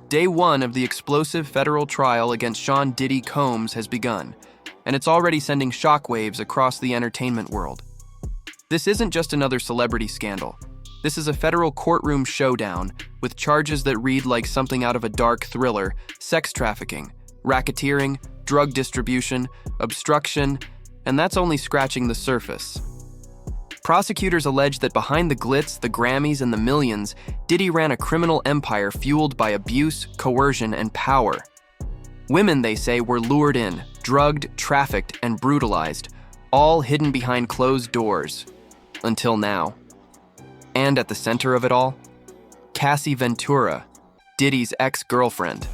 Day one of the explosive federal trial against Sean Diddy Combs has begun, and it's already sending shockwaves across the entertainment world. This isn't just another celebrity scandal. This is a federal courtroom showdown with charges that read like something out of a dark thriller: sex trafficking, racketeering, drug distribution, obstruction, and that's only scratching the surface. Prosecutors allege that behind the glitz, the Grammys, and the millions, Diddy ran a criminal empire fueled by abuse, coercion, and power. Women, they say, were lured in, drugged, trafficked, and brutalized, all hidden behind closed doors. Until now. And at the center of it all, Cassie Ventura, Diddy's ex-girlfriend,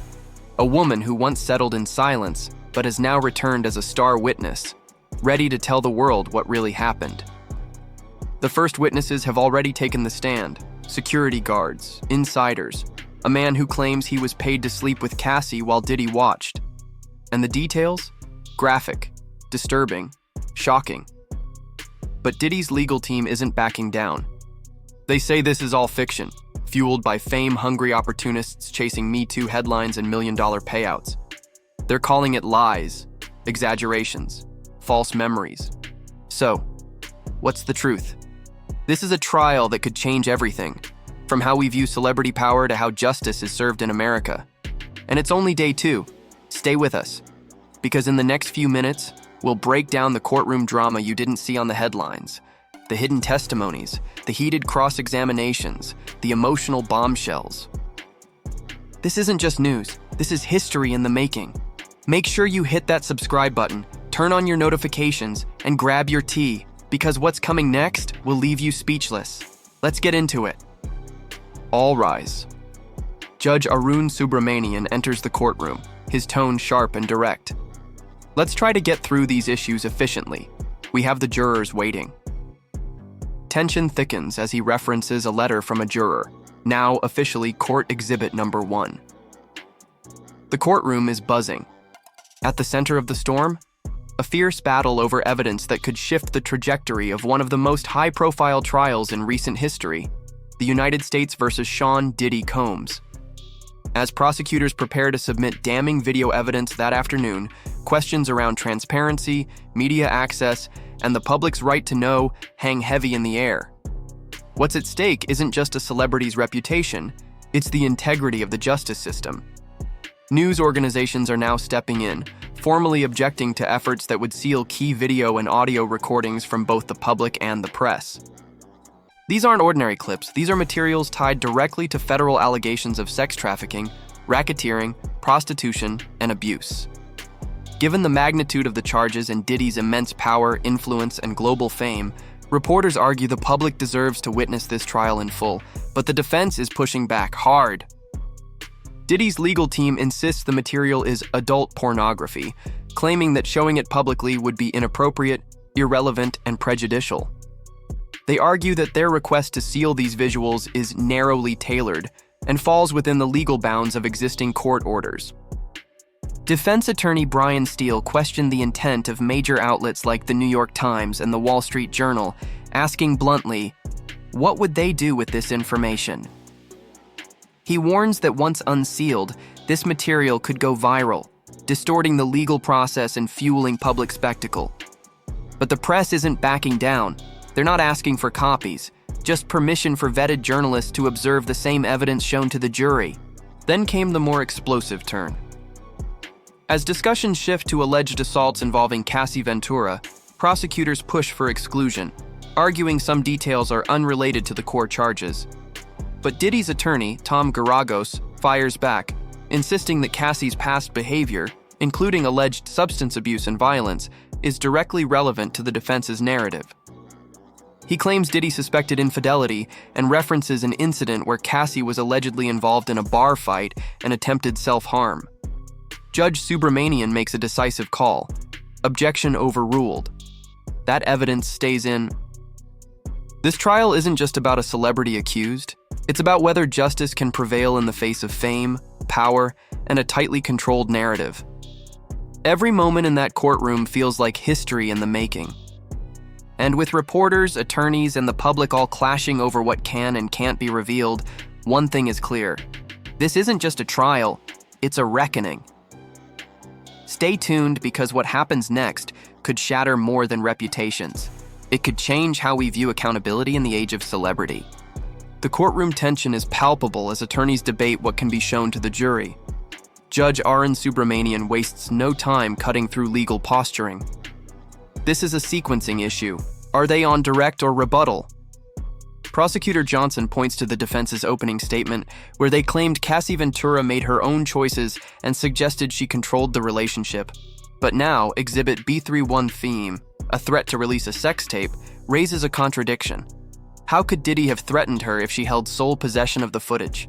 a woman who once settled in silence but has now returned as a star witness, ready to tell the world what really happened. The first witnesses have already taken the stand: security guards, insiders, a man who claims he was paid to sleep with Cassie while Diddy watched. And the details? Graphic, disturbing, shocking. But Diddy's legal team isn't backing down. They say this is all fiction, fueled by fame-hungry opportunists chasing Me Too headlines and million-dollar payouts. They're calling it lies, exaggerations, false memories. So, what's the truth? This is a trial that could change everything, from how we view celebrity power to how justice is served in America. And it's only day two. Stay with us, because in the next few minutes, we'll break down the courtroom drama you didn't see on the headlines, the hidden testimonies, the heated cross-examinations, the emotional bombshells. This isn't just news, this is history in the making. Make sure you hit that subscribe button, turn on your notifications, and grab your tea, because what's coming next will leave you speechless. Let's get into it. All rise. Judge Arun Subramanian enters the courtroom, his tone sharp and direct. Let's try to get through these issues efficiently. We have the jurors waiting. Tension thickens as he references a letter from a juror, now officially Court Exhibit Number 1. The courtroom is buzzing. At the center of the storm, a fierce battle over evidence that could shift the trajectory of one of the most high-profile trials in recent history, the United States versus Sean Diddy Combs. As prosecutors prepare to submit damning video evidence that afternoon, questions around transparency, media access, and the public's right to know hang heavy in the air. What's at stake isn't just a celebrity's reputation, it's the integrity of the justice system. News organizations are now stepping in, formally objecting to efforts that would seal key video and audio recordings from both the public and the press. These aren't ordinary clips, these are materials tied directly to federal allegations of sex trafficking, racketeering, prostitution, and abuse. Given the magnitude of the charges and Diddy's immense power, influence, and global fame, reporters argue the public deserves to witness this trial in full, but the defense is pushing back hard. Diddy's legal team insists the material is adult pornography, claiming that showing it publicly would be inappropriate, irrelevant, and prejudicial. They argue that their request to seal these visuals is narrowly tailored and falls within the legal bounds of existing court orders. Defense attorney Brian Steele questioned the intent of major outlets like the New York Times and the Wall Street Journal, asking bluntly, what would they do with this information? He warns that once unsealed, this material could go viral, distorting the legal process and fueling public spectacle. But the press isn't backing down. They're not asking for copies, just permission for vetted journalists to observe the same evidence shown to the jury. Then came the more explosive turn. As discussions shift to alleged assaults involving Cassie Ventura, prosecutors push for exclusion, arguing some details are unrelated to the core charges. But Diddy's attorney, Tom Garagos, fires back, insisting that Cassie's past behavior, including alleged substance abuse and violence, is directly relevant to the defense's narrative. He claims Diddy suspected infidelity and references an incident where Cassie was allegedly involved in a bar fight and attempted self-harm. Judge Subramanian makes a decisive call. Objection overruled. That evidence stays in. This trial isn't just about a celebrity accused. It's about whether justice can prevail in the face of fame, power, and a tightly controlled narrative. Every moment in that courtroom feels like history in the making. And with reporters, attorneys, and the public all clashing over what can and can't be revealed, one thing is clear. This isn't just a trial, it's a reckoning. Stay tuned because what happens next could shatter more than reputations. It could change how we view accountability in the age of celebrity. The courtroom tension is palpable as attorneys debate what can be shown to the jury. Judge Arun Subramanian wastes no time cutting through legal posturing. This is a sequencing issue. Are they on direct or rebuttal? Prosecutor Johnson points to the defense's opening statement, where they claimed Cassie Ventura made her own choices and suggested she controlled the relationship. But now, Exhibit B31 theme, a threat to release a sex tape, raises a contradiction. How could Diddy have threatened her if she held sole possession of the footage?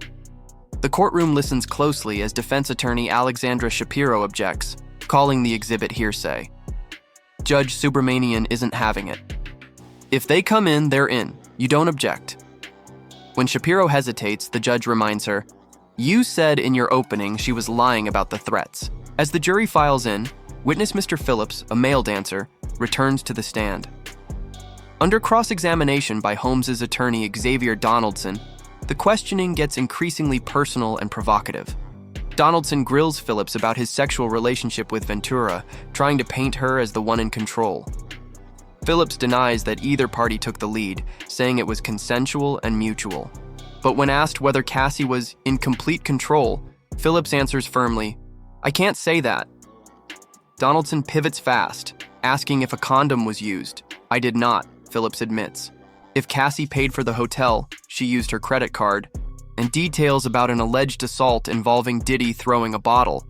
The courtroom listens closely as defense attorney Alexandra Shapiro objects, calling the exhibit hearsay. Judge Subramanian isn't having it. If they come in, they're in. You don't object. When Shapiro hesitates, the judge reminds her, "You said in your opening she was lying about the threats." As the jury files in, witness Mr. Phillips, a male dancer, returns to the stand. Under cross-examination by Holmes's attorney Xavier Donaldson, the questioning gets increasingly personal and provocative. Donaldson grills Phillips about his sexual relationship with Ventura, trying to paint her as the one in control. Phillips denies that either party took the lead, saying it was consensual and mutual. But when asked whether Cassie was in complete control, Phillips answers firmly, "I can't say that." Donaldson pivots fast, asking if a condom was used. "I did not," Phillips admits. If Cassie paid for the hotel, she used her credit card, and details about an alleged assault involving Diddy throwing a bottle.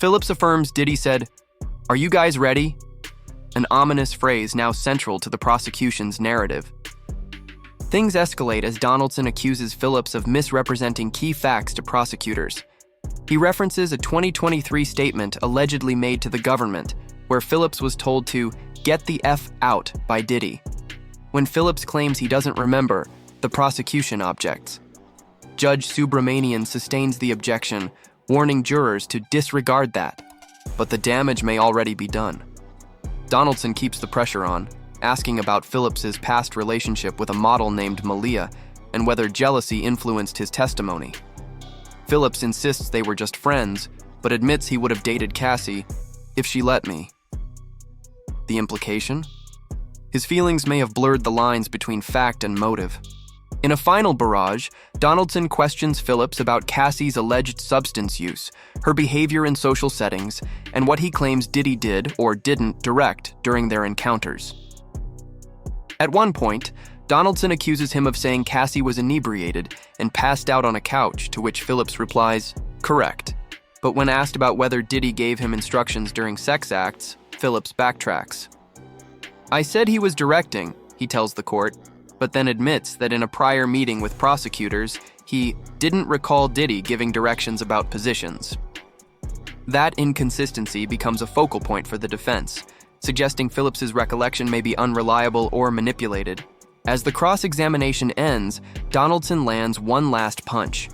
Phillips affirms Diddy said, "Are you guys ready?" An ominous phrase now central to the prosecution's narrative. Things escalate as Donaldson accuses Phillips of misrepresenting key facts to prosecutors. He references a 2023 statement allegedly made to the government, where Phillips was told to "get the F out" by Diddy. When Phillips claims he doesn't remember, the prosecution objects. Judge Subramanian sustains the objection, warning jurors to disregard that. But the damage may already be done. Donaldson keeps the pressure on, asking about Phillips's past relationship with a model named Malia and whether jealousy influenced his testimony. Phillips insists they were just friends, but admits he would have dated Cassie if she let me. The implication? His feelings may have blurred the lines between fact and motive. In a final barrage, Donaldson questions Phillips about Cassie's alleged substance use, her behavior in social settings, and what he claims Diddy did or didn't direct during their encounters. At one point, Donaldson accuses him of saying Cassie was inebriated and passed out on a couch, to which Phillips replies, "Correct." But when asked about whether Diddy gave him instructions during sex acts, Phillips backtracks. "I said he was directing," he tells the court, but then admits that in a prior meeting with prosecutors, he didn't recall Diddy giving directions about positions. That inconsistency becomes a focal point for the defense, suggesting Phillips's recollection may be unreliable or manipulated. As the cross-examination ends, Donaldson lands one last punch.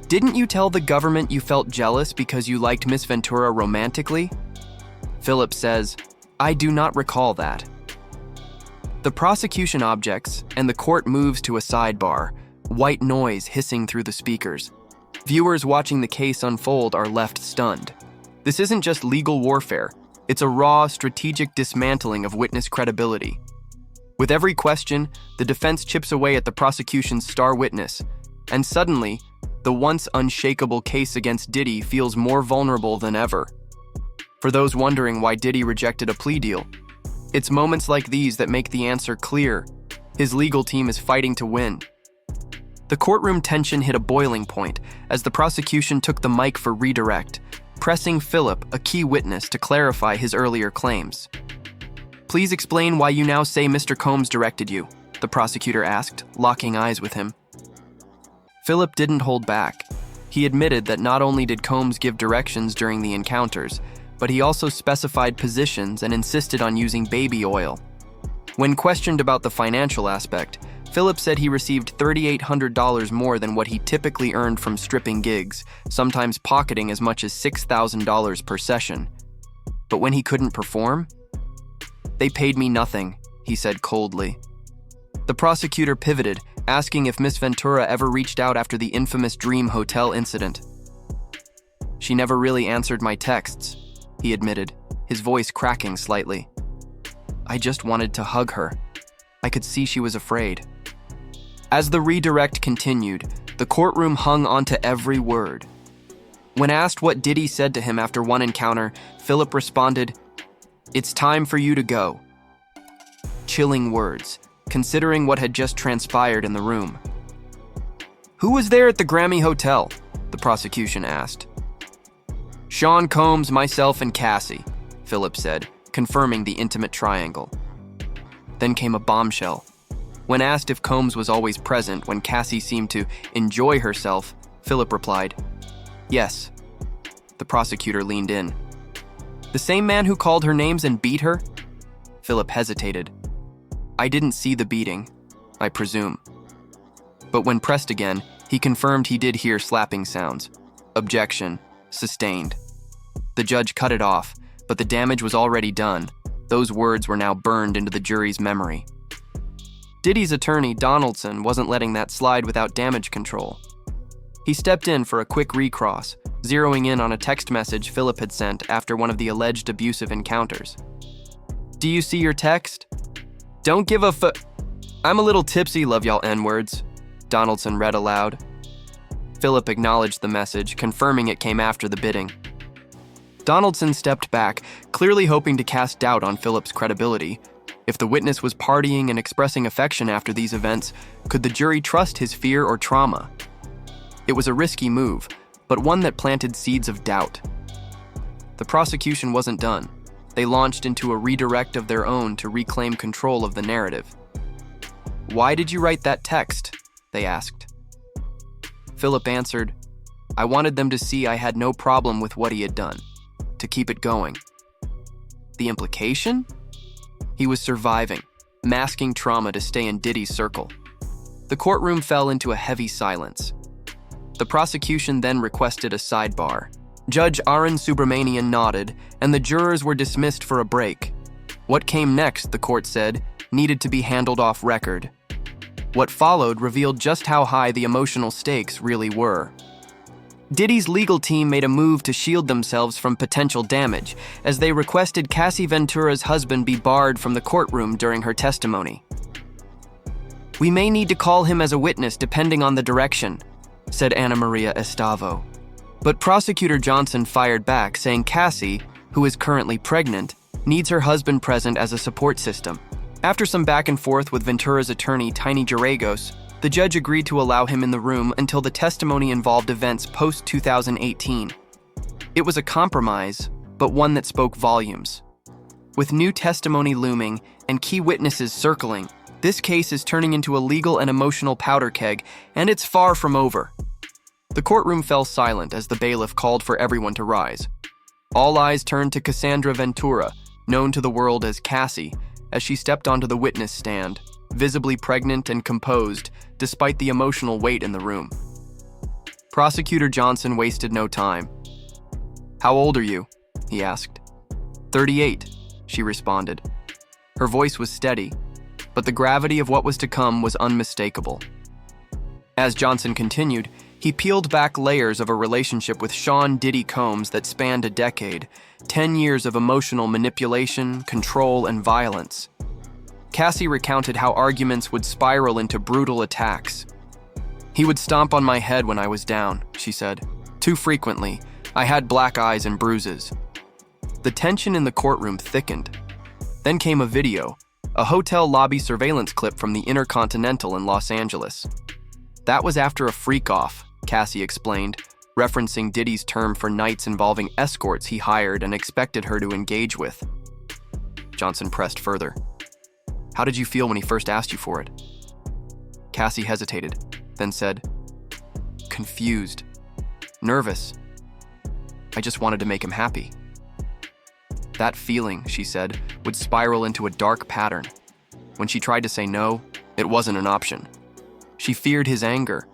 "Didn't you tell the government you felt jealous because you liked Miss Ventura romantically?" Phillips says, "I do not recall that." The prosecution objects, and the court moves to a sidebar, white noise hissing through the speakers. Viewers watching the case unfold are left stunned. This isn't just legal warfare, it's a raw, strategic dismantling of witness credibility. With every question, the defense chips away at the prosecution's star witness, and suddenly, the once unshakable case against Diddy feels more vulnerable than ever. For those wondering why Diddy rejected a plea deal, it's moments like these that make the answer clear. His legal team is fighting to win. The courtroom tension hit a boiling point as the prosecution took the mic for redirect, pressing Phillip, a key witness, to clarify his earlier claims. "Please explain why you now say Mr. Combs directed you," the prosecutor asked, locking eyes with him. Phillip didn't hold back. He admitted that not only did Combs give directions during the encounters, but he also specified positions and insisted on using baby oil. When questioned about the financial aspect, Phillips said he received $3,800 more than what he typically earned from stripping gigs, sometimes pocketing as much as $6,000 per session. But when he couldn't perform? "They paid me nothing," he said coldly. The prosecutor pivoted, asking if Miss Ventura ever reached out after the infamous Dream Hotel incident. "She never really answered my texts," he admitted, his voice cracking slightly. "I just wanted to hug her. I could see she was afraid." As the redirect continued, the courtroom hung onto every word. When asked what Diddy said to him after one encounter, Philip responded, "It's time for you to go." Chilling words, considering what had just transpired in the room. "Who was there at the Grammy Hotel?" the prosecution asked. "Sean Combs, myself, and Cassie," Philip said, confirming the intimate triangle. Then came a bombshell. When asked if Combs was always present when Cassie seemed to enjoy herself, Philip replied, "Yes." The prosecutor leaned in. "The same man who called her names and beat her?" Philip hesitated. "I didn't see the beating, I presume." But when pressed again, he confirmed he did hear slapping sounds. Objection, sustained. The judge cut it off, but the damage was already done. Those words were now burned into the jury's memory. Diddy's attorney, Donaldson, wasn't letting that slide without damage control. He stepped in for a quick recross, zeroing in on a text message Philip had sent after one of the alleged abusive encounters. "Do you see your text? Don't give a I'm a little tipsy, love y'all N-words," Donaldson read aloud. Philip acknowledged the message, confirming it came after the bidding. Donaldson stepped back, clearly hoping to cast doubt on Philip's credibility. If the witness was partying and expressing affection after these events, could the jury trust his fear or trauma? It was a risky move, but one that planted seeds of doubt. The prosecution wasn't done. They launched into a redirect of their own to reclaim control of the narrative. "Why did you write that text?" they asked. Philip answered, "I wanted them to see I had no problem with what he had done, to keep it going." The implication? He was surviving, masking trauma to stay in Diddy's circle. The courtroom fell into a heavy silence. The prosecution then requested a sidebar. Judge Arun Subramanian nodded, and the jurors were dismissed for a break. What came next, the court said, needed to be handled off record. What followed revealed just how high the emotional stakes really were. Diddy's legal team made a move to shield themselves from potential damage, as they requested Cassie Ventura's husband be barred from the courtroom during her testimony. "We may need to call him as a witness depending on the direction," said Ana Maria Estavo. But Prosecutor Johnson fired back, saying Cassie, who is currently pregnant, needs her husband present as a support system. After some back and forth with Ventura's attorney, Tiny Geragos, the judge agreed to allow him in the room until the testimony involved events post-2018. It was a compromise, but one that spoke volumes. With new testimony looming and key witnesses circling, this case is turning into a legal and emotional powder keg, and it's far from over. The courtroom fell silent as the bailiff called for everyone to rise. All eyes turned to Cassandra Ventura, known to the world as Cassie, as she stepped onto the witness stand, visibly pregnant and composed, despite the emotional weight in the room. Prosecutor Johnson wasted no time. "How old are you?" he asked. 38, she responded. Her voice was steady, but the gravity of what was to come was unmistakable. As Johnson continued, he peeled back layers of a relationship with Sean Diddy Combs that spanned a decade, 10 years of emotional manipulation, control, and violence. Cassie recounted how arguments would spiral into brutal attacks. "He would stomp on my head when I was down," she said. "Too frequently. I had black eyes and bruises." The tension in the courtroom thickened. Then came a video, a hotel lobby surveillance clip from the Intercontinental in Los Angeles. "That was after a freak-off," Cassie explained, referencing Diddy's term for nights involving escorts he hired and expected her to engage with. Johnson pressed further. "How did you feel when he first asked you for it?" Cassie hesitated, then said, "Confused. Nervous. I just wanted to make him happy." That feeling, she said, would spiral into a dark pattern. When she tried to say no, it wasn't an option. She feared his anger.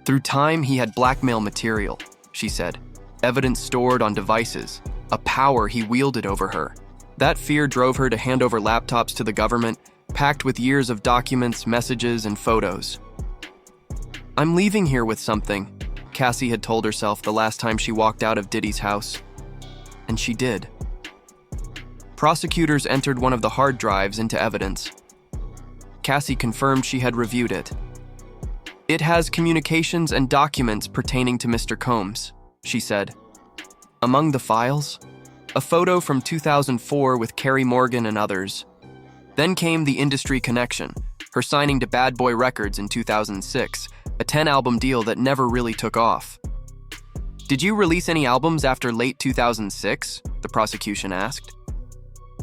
Through time, he had blackmail material, she said, evidence stored on devices, a power he wielded over her. That fear drove her to hand over laptops to the government, packed with years of documents, messages, and photos. "I'm leaving here with something," Cassie had told herself the last time she walked out of Diddy's house. And she did. Prosecutors entered one of the hard drives into evidence. Cassie confirmed she had reviewed it. "It has communications and documents pertaining to Mr. Combs," she said. Among the files, a photo from 2004 with Carrie Morgan and others. Then came the industry connection, her signing to Bad Boy Records in 2006, a 10-album deal that never really took off. "Did you release any albums after late 2006?" the prosecution asked.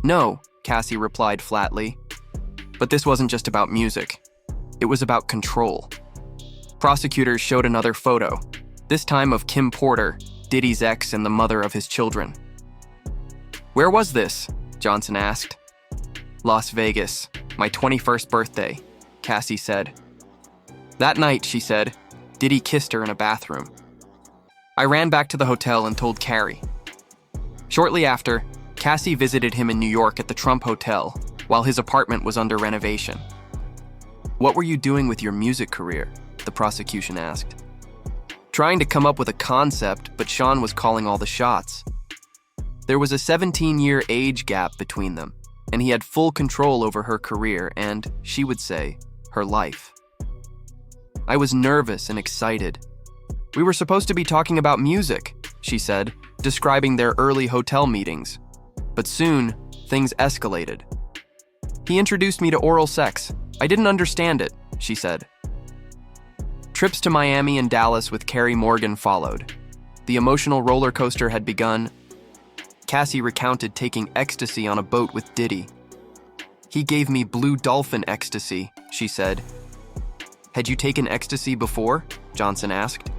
"No," Cassie replied flatly. But this wasn't just about music. It was about control. Prosecutors showed another photo, this time of Kim Porter, Diddy's ex and the mother of his children. "Where was this?" Johnson asked. "Las Vegas, my 21st birthday," Cassie said. That night, she said, Diddy kissed her in a bathroom. "I ran back to the hotel and told Carrie." Shortly after, Cassie visited him in New York at the Trump Hotel while his apartment was under renovation. "What were you doing with your music career?" the prosecution asked. "Trying to come up with a concept, but Sean was calling all the shots." There was a 17-year age gap between them, and he had full control over her career and, she would say, her life. "I was nervous and excited. We were supposed to be talking about music," she said, describing their early hotel meetings. But soon, things escalated. "He introduced me to oral sex. I didn't understand it," she said. Trips to Miami and Dallas with Carrie Morgan followed. The emotional roller coaster had begun. Cassie recounted taking ecstasy on a boat with Diddy. "He gave me blue dolphin ecstasy," she said. "Had you taken ecstasy before?" Johnson asked.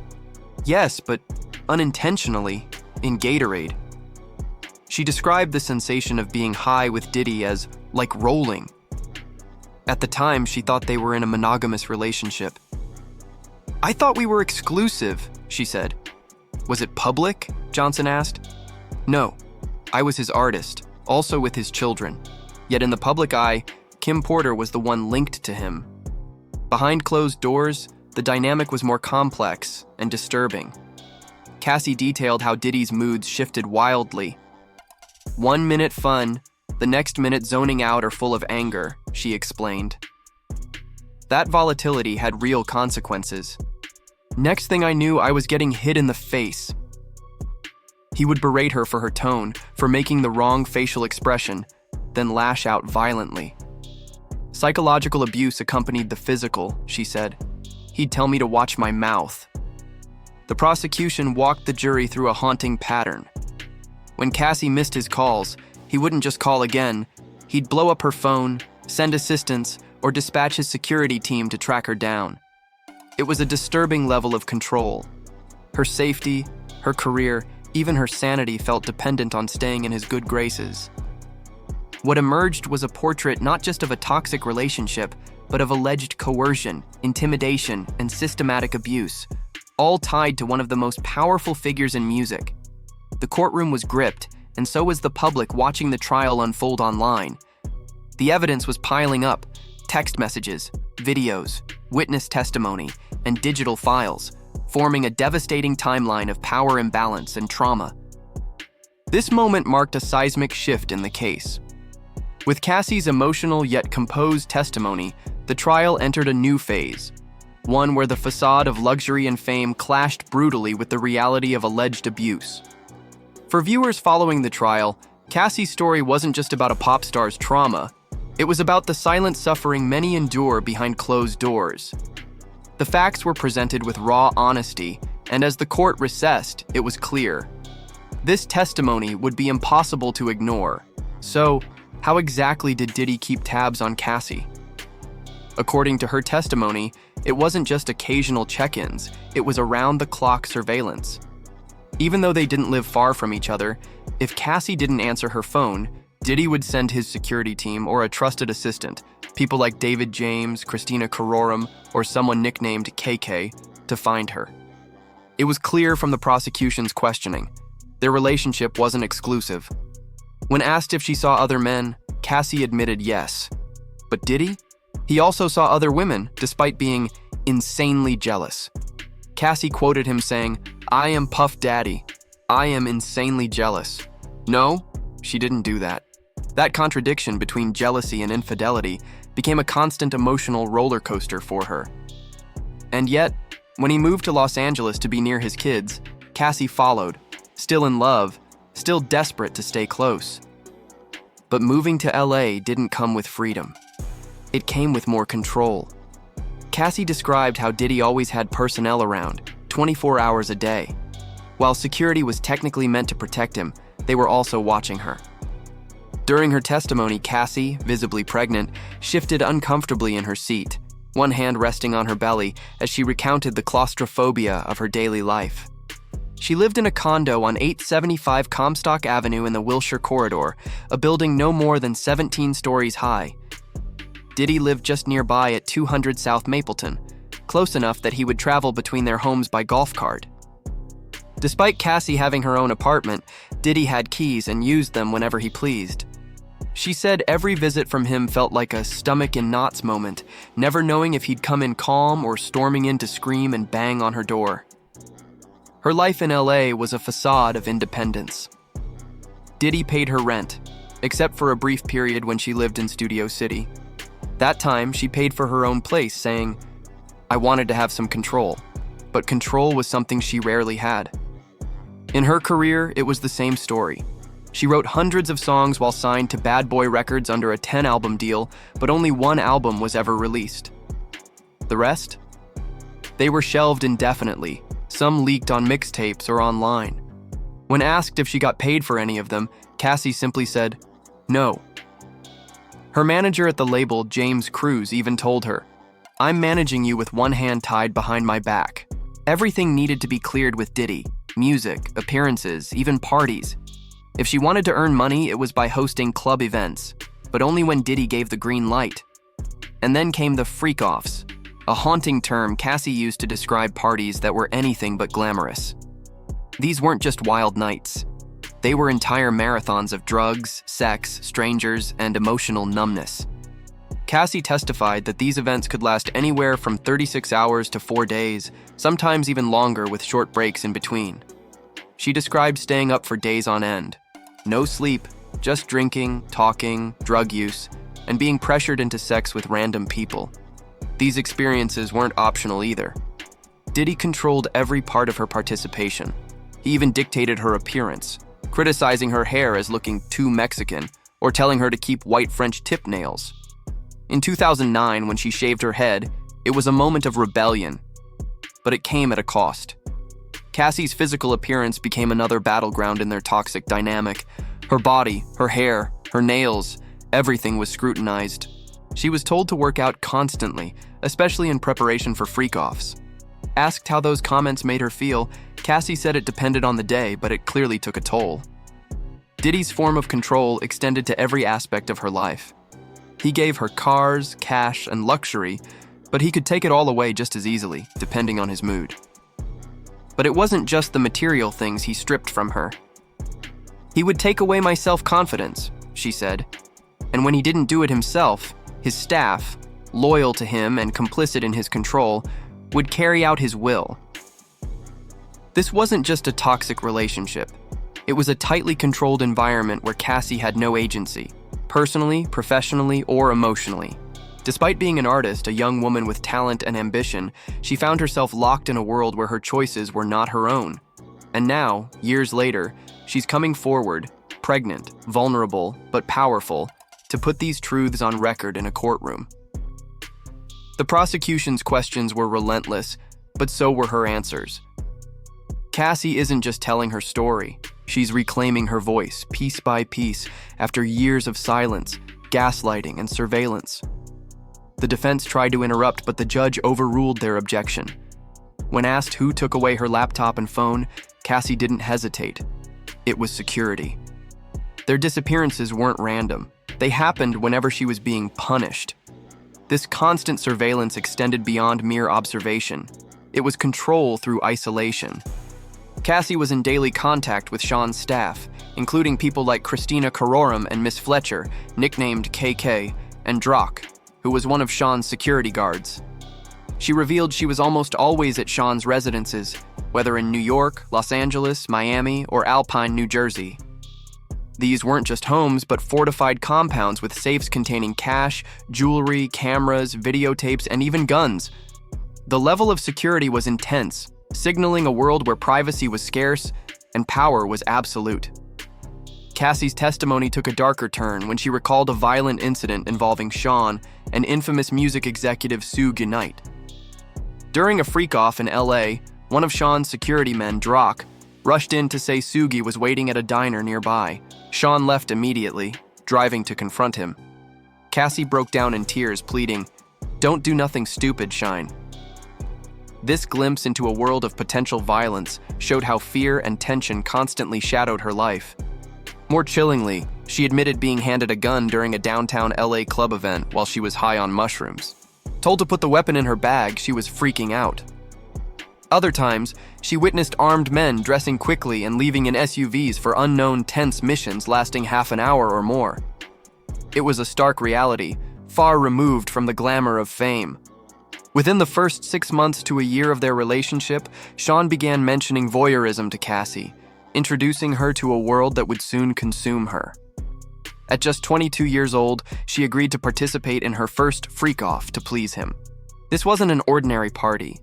"Yes, but unintentionally, in Gatorade." She described the sensation of being high with Diddy as like rolling. At the time, she thought they were in a monogamous relationship. "I thought we were exclusive," she said. "Was it public?" Johnson asked. "No, I was his artist, also with his children. Yet in the public eye, Kim Porter was the one linked to him. Behind closed doors, the dynamic was more complex and disturbing." Cassie detailed how Diddy's moods shifted wildly. "1 minute fun, the next minute zoning out or full of anger," she explained. That volatility had real consequences. "Next thing I knew, I was getting hit in the face." He would berate her for her tone, for making the wrong facial expression, then lash out violently. "Psychological abuse accompanied the physical," she said. "He'd tell me to watch my mouth." The prosecution walked the jury through a haunting pattern. When Cassie missed his calls, he wouldn't just call again. He'd blow up her phone, send assistance, or dispatch his security team to track her down. It was a disturbing level of control. Her safety, her career, even her sanity felt dependent on staying in his good graces. What emerged was a portrait not just of a toxic relationship, but of alleged coercion, intimidation, and systematic abuse, all tied to one of the most powerful figures in music. The courtroom was gripped, and so was the public watching the trial unfold online. The evidence was piling up: text messages, videos, witness testimony, and digital files, forming a devastating timeline of power imbalance and trauma. This moment marked a seismic shift in the case. With Cassie's emotional yet composed testimony, the trial entered a new phase, one where the facade of luxury and fame clashed brutally with the reality of alleged abuse. For viewers following the trial, Cassie's story wasn't just about a pop star's trauma. It was about the silent suffering many endure behind closed doors. The facts were presented with raw honesty, and as the court recessed, it was clear. This testimony would be impossible to ignore. So, how exactly did Diddy keep tabs on Cassie? According to her testimony, it wasn't just occasional check-ins, it was around-the-clock surveillance. Even though they didn't live far from each other, if Cassie didn't answer her phone, Diddy would send his security team or a trusted assistant, people like David James, Christina Courtroom, or someone nicknamed KK, to find her. It was clear from the prosecution's questioning. Their relationship wasn't exclusive. When asked if she saw other men, Cassie admitted yes. But Diddy? He also saw other women, despite being insanely jealous. Cassie quoted him saying, "I am Puff Daddy. I am insanely jealous." No, she didn't do that. That contradiction between jealousy and infidelity became a constant emotional roller coaster for her. And yet, when he moved to Los Angeles to be near his kids, Cassie followed, still in love, still desperate to stay close. But moving to LA didn't come with freedom. It came with more control. Cassie described how Diddy always had personnel around, 24 hours a day. While security was technically meant to protect him, they were also watching her. During her testimony, Cassie, visibly pregnant, shifted uncomfortably in her seat, one hand resting on her belly as she recounted the claustrophobia of her daily life. She lived in a condo on 875 Comstock Avenue in the Wilshire Corridor, a building no more than 17 stories high. Diddy lived just nearby at 200 South Mapleton, close enough that he would travel between their homes by golf cart. Despite Cassie having her own apartment, Diddy had keys and used them whenever he pleased. She said every visit from him felt like a stomach-in-knots moment, never knowing if he'd come in calm or storming in to scream and bang on her door. Her life in LA was a facade of independence. Diddy paid her rent, except for a brief period when she lived in Studio City. That time, she paid for her own place, saying, "I wanted to have some control," but control was something she rarely had. In her career, it was the same story. She wrote hundreds of songs while signed to Bad Boy Records under a 10-album deal, but only one album was ever released. The rest? They were shelved indefinitely, some leaked on mixtapes or online. When asked if she got paid for any of them, Cassie simply said, "No." Her manager at the label, James Cruz, even told her, "I'm managing you with one hand tied behind my back." Everything needed to be cleared with Diddy: music, appearances, even parties. If she wanted to earn money, it was by hosting club events, but only when Diddy gave the green light. And then came the freak-offs, a haunting term Cassie used to describe parties that were anything but glamorous. These weren't just wild nights. They were entire marathons of drugs, sex, strangers, and emotional numbness. Cassie testified that these events could last anywhere from 36 hours to 4 days, sometimes even longer with short breaks in between. She described staying up for days on end. No sleep, just drinking, talking, drug use, and being pressured into sex with random people. These experiences weren't optional either. Diddy controlled every part of her participation. He even dictated her appearance, criticizing her hair as looking too Mexican, or telling her to keep white French tip nails. In 2009, when she shaved her head, it was a moment of rebellion, but it came at a cost. Cassie's physical appearance became another battleground in their toxic dynamic. Her body, her hair, her nails, everything was scrutinized. She was told to work out constantly, especially in preparation for freak-offs. Asked how those comments made her feel, Cassie said it depended on the day, but it clearly took a toll. Diddy's form of control extended to every aspect of her life. He gave her cars, cash, and luxury, but he could take it all away just as easily, depending on his mood. But it wasn't just the material things he stripped from her. "He would take away my self-confidence," she said. And when he didn't do it himself, his staff, loyal to him and complicit in his control, would carry out his will. This wasn't just a toxic relationship. It was a tightly controlled environment where Cassie had no agency, personally, professionally, or emotionally. Despite being an artist, a young woman with talent and ambition, she found herself locked in a world where her choices were not her own. And now, years later, she's coming forward, pregnant, vulnerable, but powerful, to put these truths on record in a courtroom. The prosecution's questions were relentless, but so were her answers. Cassie isn't just telling her story. She's reclaiming her voice, piece by piece, after years of silence, gaslighting, and surveillance. The defense tried to interrupt, but the judge overruled their objection. When asked who took away her laptop and phone, Cassie didn't hesitate. It was security. Their disappearances weren't random. They happened whenever she was being punished. This constant surveillance extended beyond mere observation. It was control through isolation. Cassie was in daily contact with Sean's staff, including people like Christina Courtroom and Miss Fletcher, nicknamed KK, and Drock, who was one of Sean's security guards. She revealed she was almost always at Sean's residences, whether in New York, Los Angeles, Miami, or Alpine, New Jersey. These weren't just homes, but fortified compounds with safes containing cash, jewelry, cameras, videotapes, and even guns. The level of security was intense, signaling a world where privacy was scarce and power was absolute. Cassie's testimony took a darker turn when she recalled a violent incident involving Sean and infamous music executive Suge Knight. During a freak-off in LA, one of Sean's security men, Drock, rushed in to say Suge was waiting at a diner nearby. Sean left immediately, driving to confront him. Cassie broke down in tears, pleading, "Don't do nothing stupid, Shine." This glimpse into a world of potential violence showed how fear and tension constantly shadowed her life. More chillingly, she admitted being handed a gun during a downtown LA club event while she was high on mushrooms. Told to put the weapon in her bag, she was freaking out. Other times, she witnessed armed men dressing quickly and leaving in SUVs for unknown tense missions lasting half an hour or more. It was a stark reality, far removed from the glamour of fame. Within the first 6 months to a year of their relationship, Sean began mentioning voyeurism to Cassie, introducing her to a world that would soon consume her. At just 22 years old, she agreed to participate in her first freak-off to please him. This wasn't an ordinary party.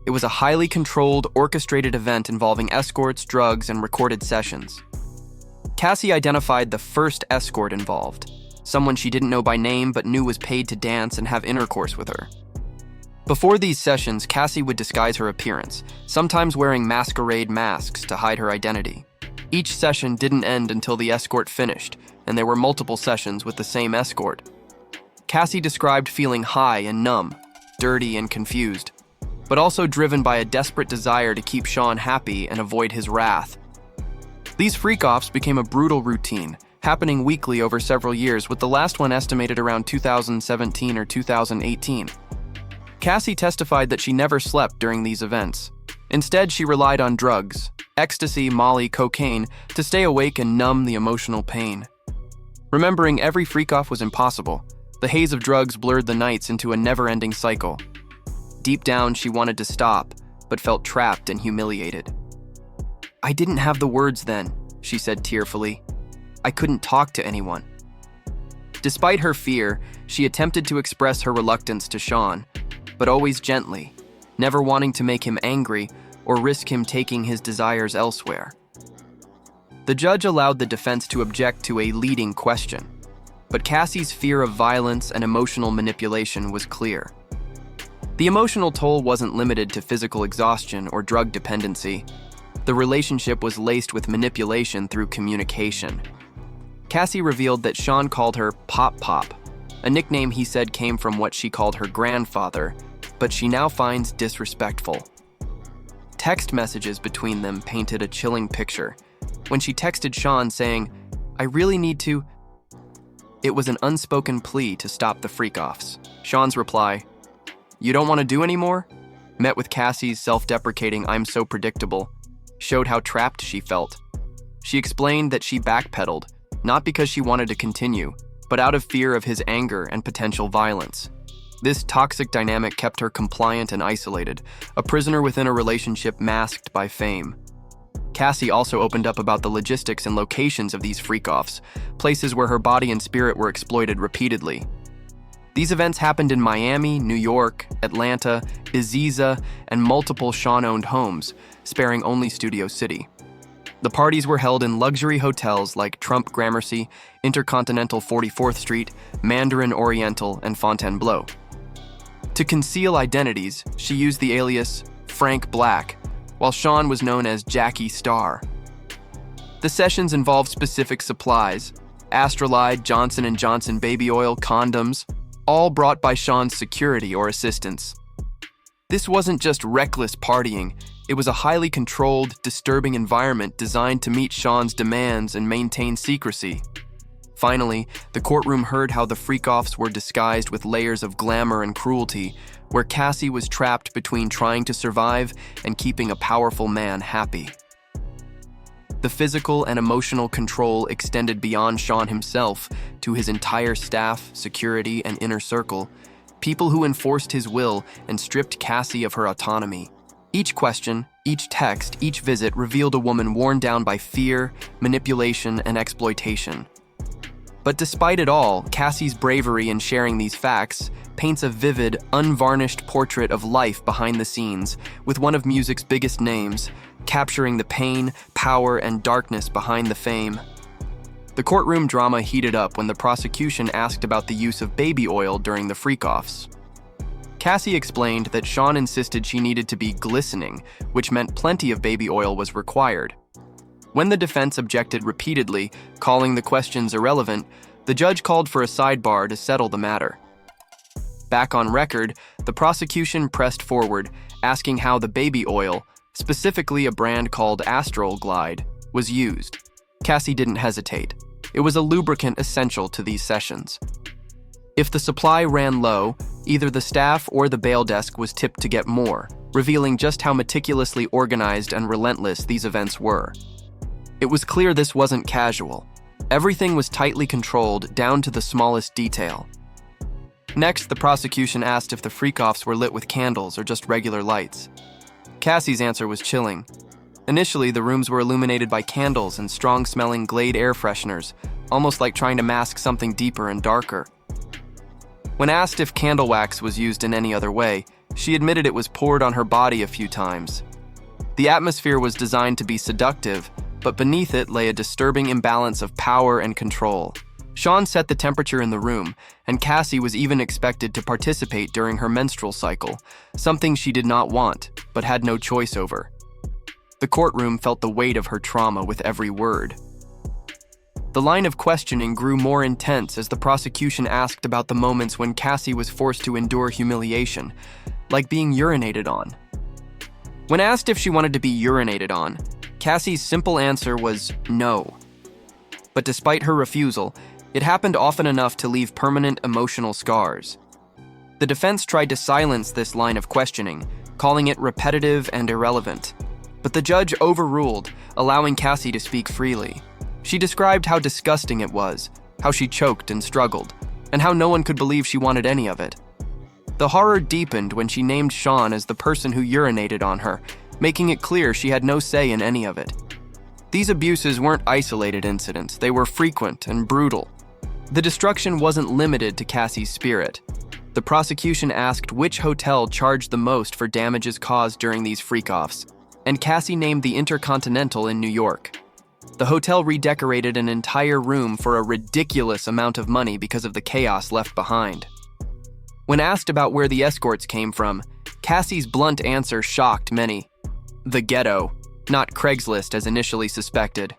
It was a highly controlled, orchestrated event involving escorts, drugs, and recorded sessions. Cassie identified the first escort involved, someone she didn't know by name but knew was paid to dance and have intercourse with her. Before these sessions, Cassie would disguise her appearance, sometimes wearing masquerade masks to hide her identity. Each session didn't end until the escort finished, and there were multiple sessions with the same escort. Cassie described feeling high and numb, dirty and confused, but also driven by a desperate desire to keep Sean happy and avoid his wrath. These freak-offs became a brutal routine, happening weekly over several years, with the last one estimated around 2017 or 2018. Cassie testified that she never slept during these events. Instead, she relied on drugs, ecstasy, Molly, cocaine, to stay awake and numb the emotional pain. Remembering every freak-off was impossible. The haze of drugs blurred the nights into a never-ending cycle. Deep down, she wanted to stop, but felt trapped and humiliated. "I didn't have the words then," she said tearfully. "I couldn't talk to anyone." Despite her fear, she attempted to express her reluctance to Sean, but always gently, never wanting to make him angry or risk him taking his desires elsewhere. The judge allowed the defense to object to a leading question, but Cassie's fear of violence and emotional manipulation was clear. The emotional toll wasn't limited to physical exhaustion or drug dependency. The relationship was laced with manipulation through communication. Cassie revealed that Sean called her Pop Pop, a nickname he said came from what she called her grandfather, but she now finds disrespectful. Text messages between them painted a chilling picture. When she texted Sean saying, "I really need to," it was an unspoken plea to stop the freak-offs. Sean's reply, "You don't want to do anymore?" met with Cassie's self-deprecating "I'm so predictable," showed how trapped she felt. She explained that she backpedaled, not because she wanted to continue, but out of fear of his anger and potential violence. This toxic dynamic kept her compliant and isolated, a prisoner within a relationship masked by fame. Cassie also opened up about the logistics and locations of these freak-offs, places where her body and spirit were exploited repeatedly. These events happened in Miami, New York, Atlanta, Ibiza, and multiple Sean-owned homes, sparing only Studio City. The parties were held in luxury hotels like Trump Gramercy, Intercontinental 44th Street, Mandarin Oriental, and Fontainebleau. To conceal identities, she used the alias Frank Black, while Sean was known as Jackie Star. The sessions involved specific supplies, Astrolide, Johnson & Johnson baby oil, condoms, all brought by Sean's security or assistants. This wasn't just reckless partying, it was a highly controlled, disturbing environment designed to meet Sean's demands and maintain secrecy. Finally, the courtroom heard how the freak-offs were disguised with layers of glamour and cruelty, where Cassie was trapped between trying to survive and keeping a powerful man happy. The physical and emotional control extended beyond Sean himself to his entire staff, security, and inner circle, people who enforced his will and stripped Cassie of her autonomy. Each question, each text, each visit revealed a woman worn down by fear, manipulation, and exploitation. But despite it all, Cassie's bravery in sharing these facts paints a vivid, unvarnished portrait of life behind the scenes, with one of music's biggest names, capturing the pain, power, and darkness behind the fame. The courtroom drama heated up when the prosecution asked about the use of baby oil during the freak-offs. Cassie explained that Sean insisted she needed to be glistening, which meant plenty of baby oil was required. When the defense objected repeatedly, calling the questions irrelevant, the judge called for a sidebar to settle the matter. Back on record, the prosecution pressed forward, asking how the baby oil, specifically a brand called Astral Glide, was used. Cassie didn't hesitate. It was a lubricant essential to these sessions. If the supply ran low, either the staff or the bail desk was tipped to get more, revealing just how meticulously organized and relentless these events were. It was clear this wasn't casual. Everything was tightly controlled down to the smallest detail. Next, the prosecution asked if the freak-offs were lit with candles or just regular lights. Cassie's answer was chilling. Initially, the rooms were illuminated by candles and strong-smelling Glade air fresheners, almost like trying to mask something deeper and darker. When asked if candle wax was used in any other way, she admitted it was poured on her body a few times. The atmosphere was designed to be seductive, but beneath it lay a disturbing imbalance of power and control. Sean set the temperature in the room, and Cassie was even expected to participate during her menstrual cycle, something she did not want, but had no choice over. The courtroom felt the weight of her trauma with every word. The line of questioning grew more intense as the prosecution asked about the moments when Cassie was forced to endure humiliation, like being urinated on. When asked if she wanted to be urinated on, Cassie's simple answer was no. But despite her refusal, it happened often enough to leave permanent emotional scars. The defense tried to silence this line of questioning, calling it repetitive and irrelevant. But the judge overruled, allowing Cassie to speak freely. She described how disgusting it was, how she choked and struggled, and how no one could believe she wanted any of it. The horror deepened when she named Sean as the person who urinated on her, making it clear she had no say in any of it. These abuses weren't isolated incidents, they were frequent and brutal. The destruction wasn't limited to Cassie's spirit. The prosecution asked which hotel charged the most for damages caused during these freak-offs, and Cassie named the Intercontinental in New York. The hotel redecorated an entire room for a ridiculous amount of money because of the chaos left behind. When asked about where the escorts came from, Cassie's blunt answer shocked many. The ghetto, not Craigslist as initially suspected.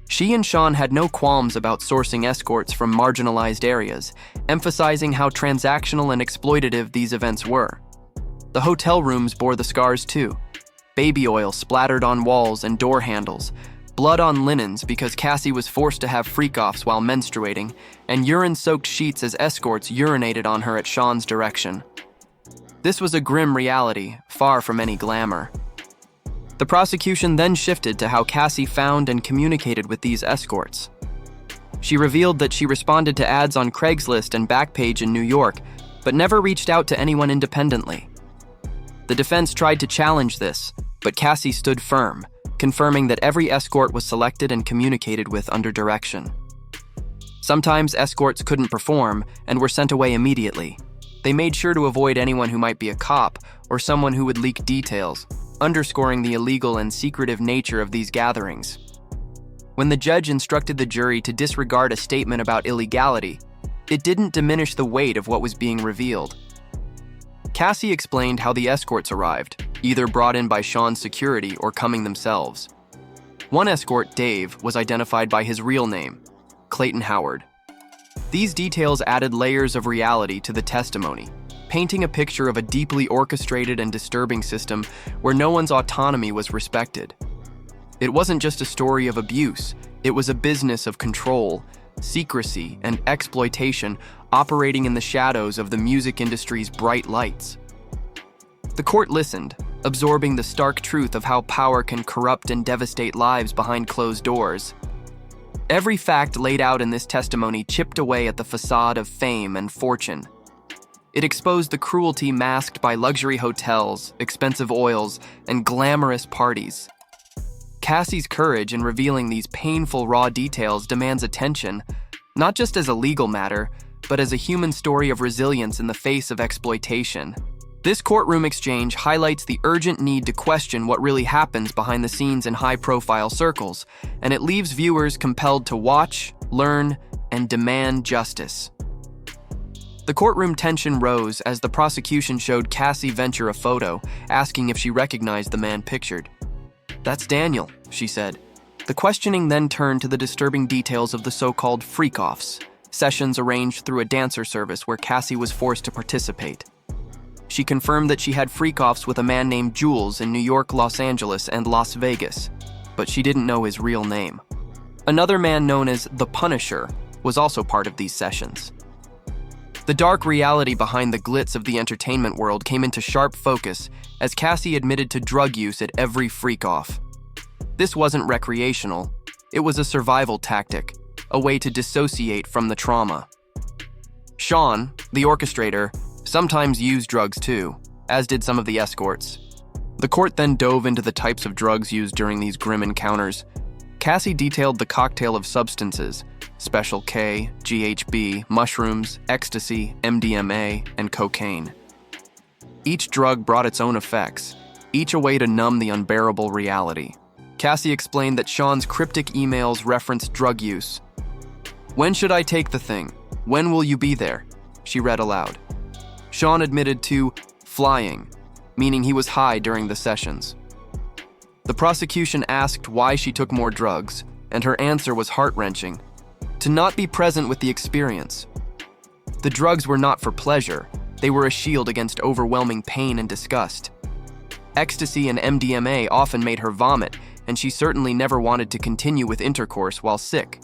She and Sean had no qualms about sourcing escorts from marginalized areas, emphasizing how transactional and exploitative these events were. The hotel rooms bore the scars too. Baby oil splattered on walls and door handles, blood on linens because Cassie was forced to have freak-offs while menstruating, and urine-soaked sheets as escorts urinated on her at Sean's direction. This was a grim reality, far from any glamour. The prosecution then shifted to how Cassie found and communicated with these escorts. She revealed that she responded to ads on Craigslist and Backpage in New York, but never reached out to anyone independently. The defense tried to challenge this, but Cassie stood firm, confirming that every escort was selected and communicated with under direction. Sometimes escorts couldn't perform and were sent away immediately. They made sure to avoid anyone who might be a cop or someone who would leak details, underscoring the illegal and secretive nature of these gatherings. When the judge instructed the jury to disregard a statement about illegality, it didn't diminish the weight of what was being revealed. Cassie explained how the escorts arrived, either brought in by Sean's security or coming themselves. One escort, Dave, was identified by his real name, Clayton Howard. These details added layers of reality to the testimony, painting a picture of a deeply orchestrated and disturbing system where no one's autonomy was respected. It wasn't just a story of abuse, it was a business of control, secrecy, and exploitation operating in the shadows of the music industry's bright lights. The court listened, absorbing the stark truth of how power can corrupt and devastate lives behind closed doors. Every fact laid out in this testimony chipped away at the facade of fame and fortune. It exposed the cruelty masked by luxury hotels, expensive oils, and glamorous parties. Cassie's courage in revealing these painful raw details demands attention, not just as a legal matter, but as a human story of resilience in the face of exploitation. This courtroom exchange highlights the urgent need to question what really happens behind the scenes in high-profile circles, and it leaves viewers compelled to watch, learn, and demand justice. The courtroom tension rose as the prosecution showed Cassie venture a photo, asking if she recognized the man pictured. "That's Daniel," she said. The questioning then turned to the disturbing details of the so-called freak-offs, sessions arranged through a dancer service where Cassie was forced to participate. She confirmed that she had freak-offs with a man named Jules in New York, Los Angeles, and Las Vegas, but she didn't know his real name. Another man known as the Punisher was also part of these sessions. The dark reality behind the glitz of the entertainment world came into sharp focus as Cassie admitted to drug use at every freak-off. This wasn't recreational, it was a survival tactic, a way to dissociate from the trauma. Sean, the orchestrator, sometimes used drugs too, as did some of the escorts. The court then dove into the types of drugs used during these grim encounters. Cassie detailed the cocktail of substances: Special K, GHB, mushrooms, ecstasy, MDMA, and cocaine. Each drug brought its own effects, each a way to numb the unbearable reality. Cassie explained that Sean's cryptic emails referenced drug use. "When should I take the thing? When will you be there?" she read aloud. Sean admitted to flying, meaning he was high during the sessions. The prosecution asked why she took more drugs, and her answer was heart-wrenching: to not be present with the experience. The drugs were not for pleasure, they were a shield against overwhelming pain and disgust. Ecstasy and MDMA often made her vomit, and she certainly never wanted to continue with intercourse while sick.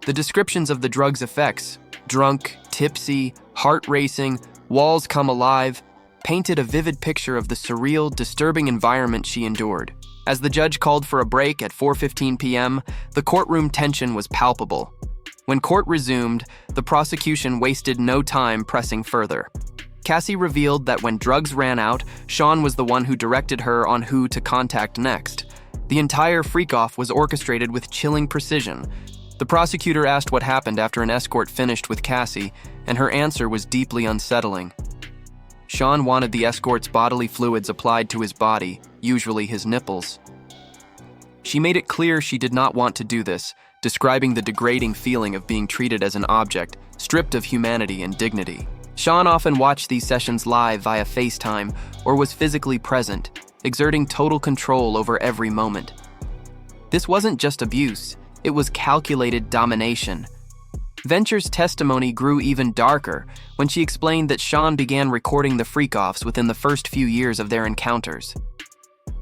The descriptions of the drug's effects, drunk, tipsy, heart racing, walls come alive, painted a vivid picture of the surreal, disturbing environment she endured. As the judge called for a break at 4:15 p.m., the courtroom tension was palpable. When court resumed, the prosecution wasted no time pressing further. Cassie revealed that when drugs ran out, Sean was the one who directed her on who to contact next. The entire freak-off was orchestrated with chilling precision. The prosecutor asked what happened after an escort finished with Cassie, and her answer was deeply unsettling. Sean wanted the escort's bodily fluids applied to his body, usually his nipples. She made it clear she did not want to do this, describing the degrading feeling of being treated as an object, stripped of humanity and dignity. Sean often watched these sessions live via FaceTime or was physically present, exerting total control over every moment. This wasn't just abuse, it was calculated domination. Venture's testimony grew even darker when she explained that Sean began recording the freak-offs within the first few years of their encounters.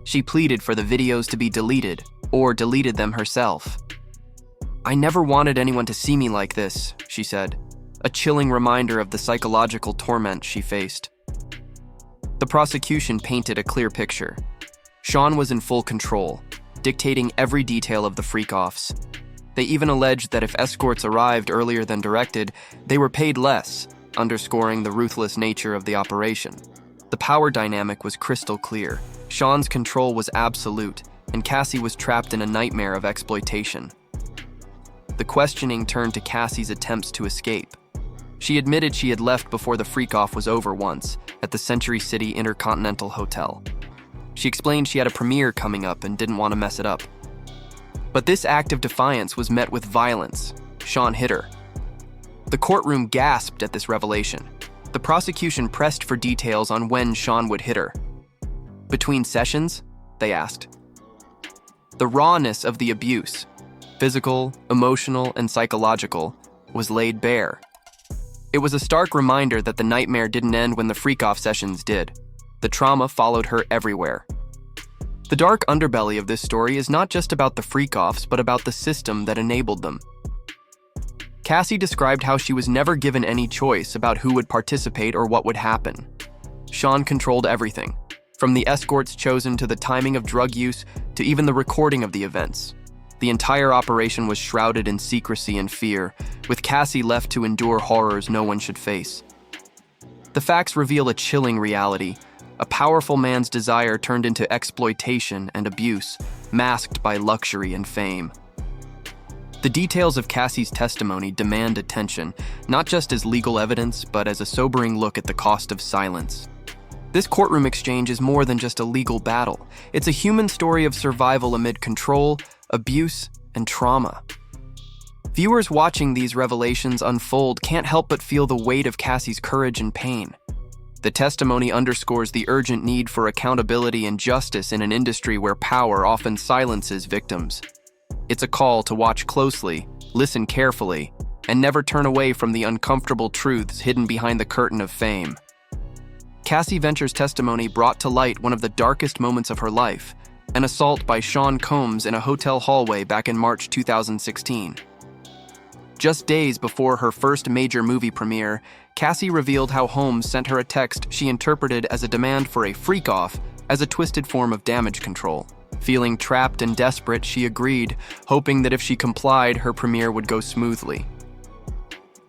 She pleaded for the videos to be deleted, or deleted them herself. "I never wanted anyone to see me like this," she said, a chilling reminder of the psychological torment she faced. The prosecution painted a clear picture. Sean was in full control, dictating every detail of the freak-offs. They even alleged that if escorts arrived earlier than directed, they were paid less, underscoring the ruthless nature of the operation. The power dynamic was crystal clear. Sean's control was absolute, and Cassie was trapped in a nightmare of exploitation. The questioning turned to Cassie's attempts to escape. She admitted she had left before the freak-off was over once, at the Century City Intercontinental Hotel. She explained she had a premiere coming up and didn't want to mess it up. But this act of defiance was met with violence. Sean hit her. The courtroom gasped at this revelation. The prosecution pressed for details on when Sean would hit her. "Between sessions?" they asked. The rawness of the abuse, physical, emotional, and psychological, was laid bare. It was a stark reminder that the nightmare didn't end when the freak-off sessions did. The trauma followed her everywhere. The dark underbelly of this story is not just about the freak-offs, but about the system that enabled them. Cassie described how she was never given any choice about who would participate or what would happen. Sean controlled everything, From the escorts chosen to the timing of drug use to even the recording of the events. The entire operation was shrouded in secrecy and fear, with Cassie left to endure horrors no one should face. The facts reveal a chilling reality. A powerful man's desire turned into exploitation and abuse, masked by luxury and fame. The details of Cassie's testimony demand attention, not just as legal evidence, but as a sobering look at the cost of silence. This courtroom exchange is more than just a legal battle. It's a human story of survival amid control, abuse, and trauma. Viewers watching these revelations unfold can't help but feel the weight of Cassie's courage and pain. The testimony underscores the urgent need for accountability and justice in an industry where power often silences victims. It's a call to watch closely, listen carefully, and never turn away from the uncomfortable truths hidden behind the curtain of fame. Cassie Venture's testimony brought to light one of the darkest moments of her life, an assault by Sean Combs in a hotel hallway back in March 2016. Just days before her first major movie premiere, Cassie revealed how Holmes sent her a text she interpreted as a demand for a freak-off as a twisted form of damage control. Feeling trapped and desperate, she agreed, hoping that if she complied, her premiere would go smoothly.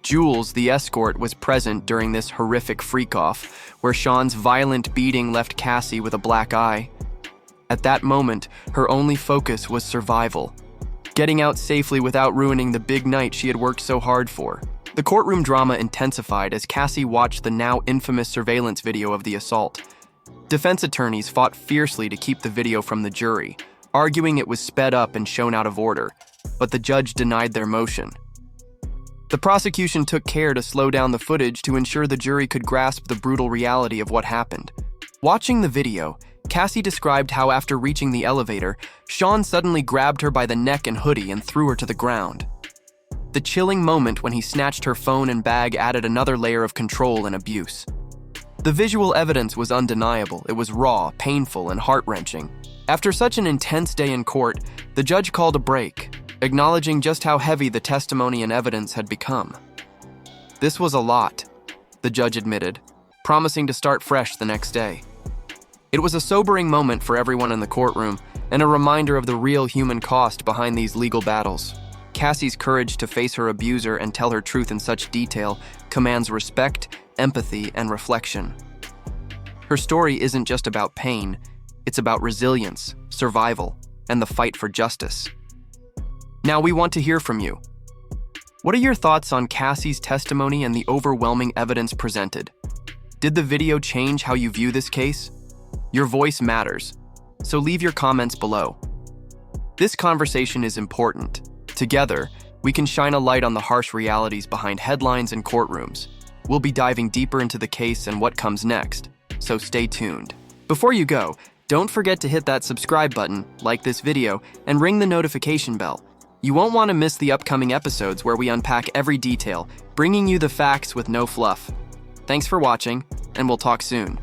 Jules, the escort, was present during this horrific freak-off, where Sean's violent beating left Cassie with a black eye. At that moment, her only focus was survival, getting out safely without ruining the big night she had worked so hard for. The courtroom drama intensified as Cassie watched the now infamous surveillance video of the assault. Defense attorneys fought fiercely to keep the video from the jury, arguing it was sped up and shown out of order, but the judge denied their motion. The prosecution took care to slow down the footage to ensure the jury could grasp the brutal reality of what happened. Watching the video, Cassie described how after reaching the elevator, Sean suddenly grabbed her by the neck and hoodie and threw her to the ground. The chilling moment when he snatched her phone and bag added another layer of control and abuse. The visual evidence was undeniable. It was raw, painful, and heart-wrenching. After such an intense day in court, the judge called a break, acknowledging just how heavy the testimony and evidence had become. This was a lot, the judge admitted, promising to start fresh the next day. It was a sobering moment for everyone in the courtroom and a reminder of the real human cost behind these legal battles. Cassie's courage to face her abuser and tell her truth in such detail commands respect, empathy, and reflection. Her story isn't just about pain, it's about resilience, survival, and the fight for justice. Now we want to hear from you. What are your thoughts on Cassie's testimony and the overwhelming evidence presented? Did the video change how you view this case? Your voice matters, so leave your comments below. This conversation is important. Together, we can shine a light on the harsh realities behind headlines and courtrooms. We'll be diving deeper into the case and what comes next, so stay tuned. Before you go, don't forget to hit that subscribe button, like this video, and ring the notification bell. You won't want to miss the upcoming episodes where we unpack every detail, bringing you the facts with no fluff. Thanks for watching, and we'll talk soon.